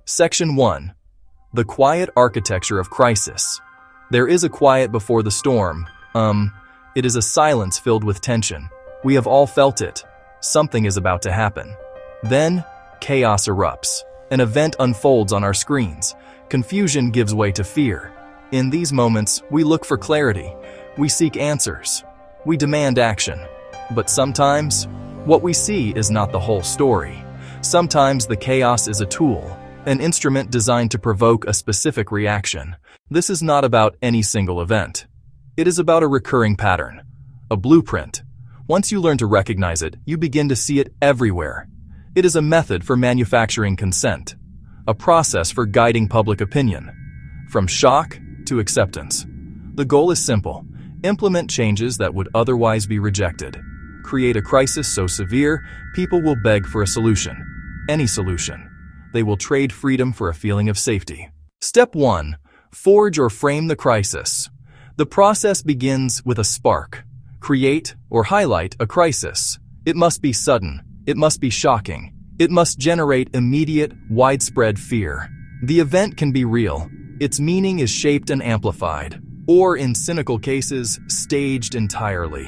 Section 1. The quiet architecture of crisis. There is a quiet before the storm. It is a silence filled with tension. We have all felt it. Something is about to happen. Then, chaos erupts. An event unfolds on our screens. Confusion gives way to fear. In these moments, we look for clarity. We seek answers. We demand action. But sometimes, what we see is not the whole story. Sometimes the chaos is a tool, an instrument designed to provoke a specific reaction. This is not about any single event. It is about a recurring pattern, a blueprint. Once you learn to recognize it, you begin to see it everywhere. It is a method for manufacturing consent, a process for guiding public opinion, from shock to acceptance. The goal is simple: implement changes that would otherwise be rejected. Create a crisis so severe, people will beg for a solution. Any solution. They will trade freedom for a feeling of safety. Step 1. Forge or frame the crisis. The process begins with a spark. Create or highlight a crisis. It must be sudden. It must be shocking. It must generate immediate, widespread fear. The event can be real. Its meaning is shaped and amplified, or in cynical cases, staged entirely.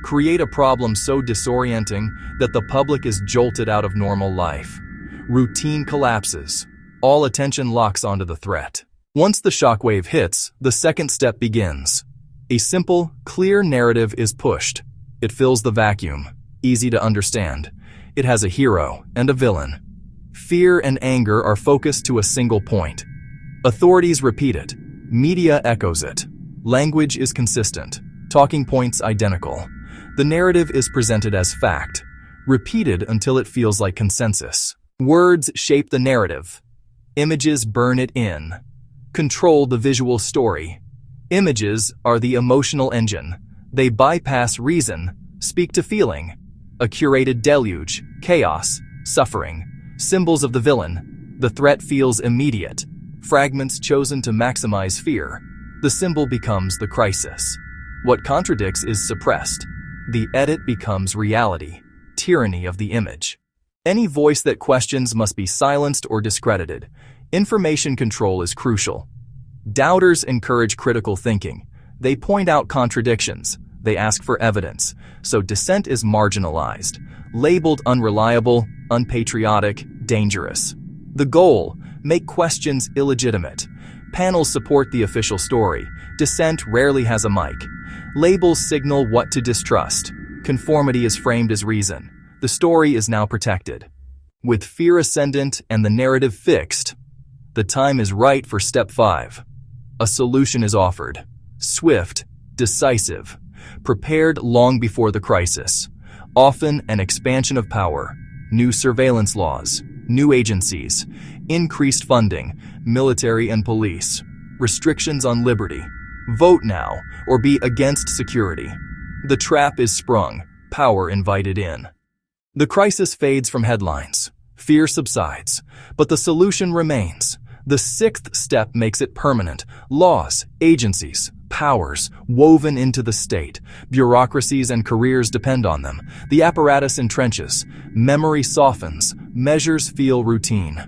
Create a problem so disorienting that the public is jolted out of normal life. Routine collapses. All attention locks onto the threat. Once the shockwave hits, the second step begins. A simple, clear narrative is pushed. It fills the vacuum. Easy to understand. It has a hero and a villain. Fear and anger are focused to a single point. Authorities repeat it. Media echoes it. Language is consistent. Talking points identical. The narrative is presented as fact, repeated until it feels like consensus. Words shape the narrative. Images burn it in. Control the visual story. Images are the emotional engine. They bypass reason, speak to feeling. A curated deluge, chaos, suffering. Symbols of the villain. The threat feels immediate. Fragments chosen to maximize fear. The symbol becomes the crisis. What contradicts is suppressed. The edit becomes reality. Tyranny of the image. Any voice that questions must be silenced or discredited. Information control is crucial. Doubters encourage critical thinking. They point out contradictions. They ask for evidence. So dissent is marginalized, labeled unreliable, unpatriotic, dangerous. The goal: make questions illegitimate. Panels support the official story. Dissent rarely has a mic. Labels signal what to distrust. Conformity is framed as reason. The story is now protected. With fear ascendant and the narrative fixed, the time is right for step 5. A solution is offered. Swift, decisive, prepared long before the crisis. Often an expansion of power, new surveillance laws, new agencies, increased funding, military and police, restrictions on liberty. Vote now or be against security. The trap is sprung, power invited in. The crisis fades from headlines. Fear subsides, but the solution remains. The 6th step makes it permanent. Laws, agencies, powers woven into the state. Bureaucracies and careers depend on them. The apparatus entrenches. Memory softens. Measures feel routine.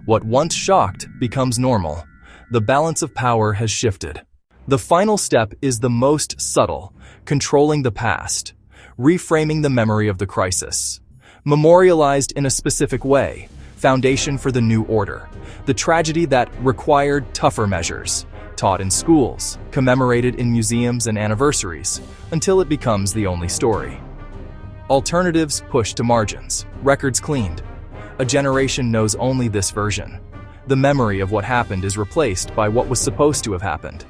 What once shocked becomes normal. The balance of power has shifted. The final step is the most subtle, controlling the past, reframing the memory of the crisis. Memorialized in a specific way, foundation for the new order. The tragedy that required tougher measures, taught in schools, commemorated in museums and anniversaries, until it becomes the only story. Alternatives pushed to margins, records cleaned. A generation knows only this version. The memory of what happened is replaced by what was supposed to have happened.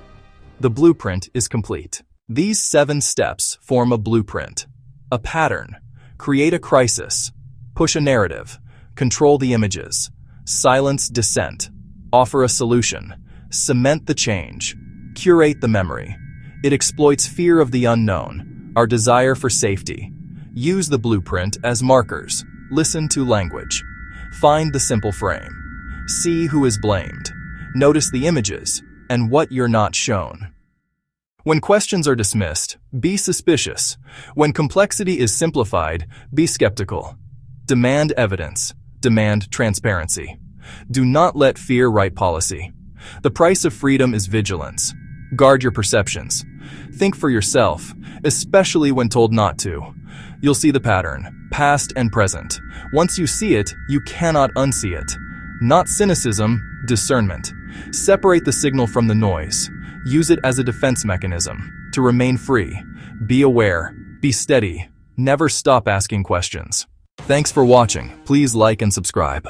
The blueprint is complete. These 7 steps form a blueprint, a pattern. Create a crisis, push a narrative, control the images, silence dissent, offer a solution, cement the change, curate the memory. It exploits fear of the unknown, our desire for safety. Use the blueprint as markers. Listen to language. Find the simple frame. See who is blamed. Notice the images and what you're not shown. When questions are dismissed, be suspicious. When complexity is simplified, be skeptical. Demand evidence. Demand transparency. Do not let fear write policy. The price of freedom is vigilance. Guard your perceptions. Think for yourself, especially when told not to. You'll see the pattern, past and present. Once you see it, you cannot unsee it. Not cynicism, discernment. Separate the signal from the noise. Use it as a defense mechanism. To remain free. Be aware. Be steady. Never stop asking questions. Thanks for watching. Please like and subscribe.